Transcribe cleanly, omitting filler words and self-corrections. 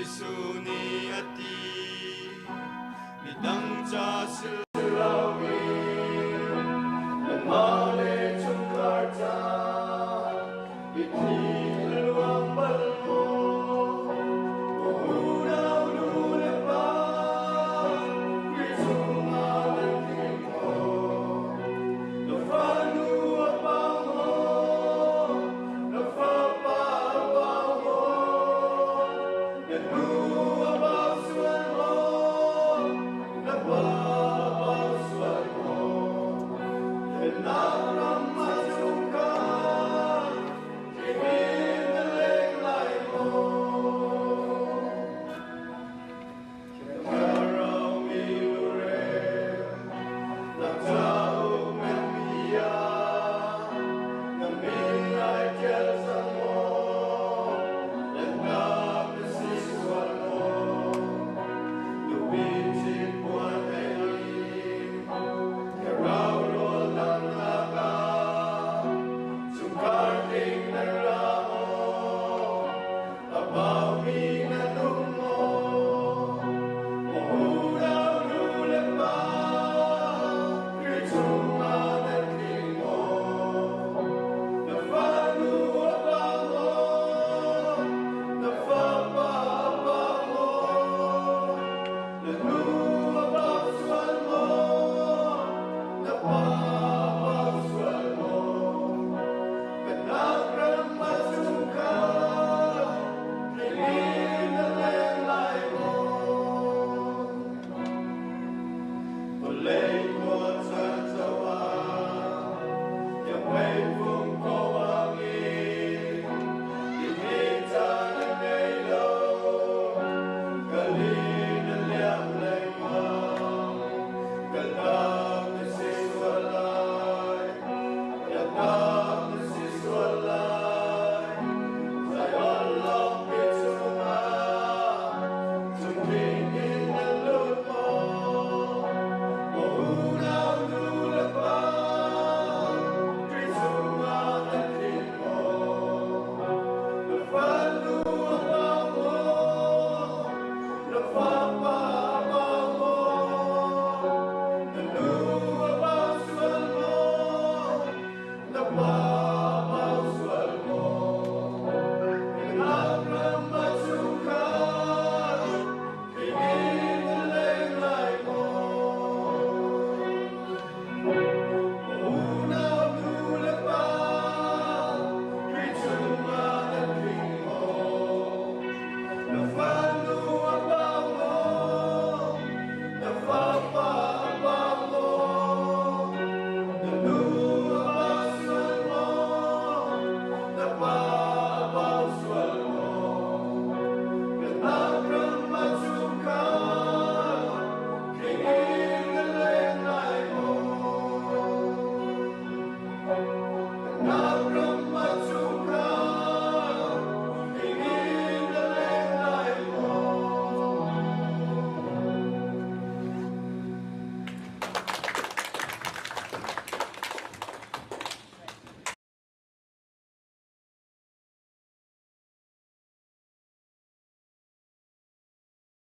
suni ati midang cha silawi namale chungkarta iti luang balmo unaw lulepa krisungalan tingko nafanu apango nafapapango nanu abasuan mo napapasuan mo Naramazong ka, ibinalay mo. Karaw ilurin, nagtaong nagbiya, namingay kelsa mo, nagkakasiswal mo, lupit buwan ay karaw rol ng karting ng ramo, abawi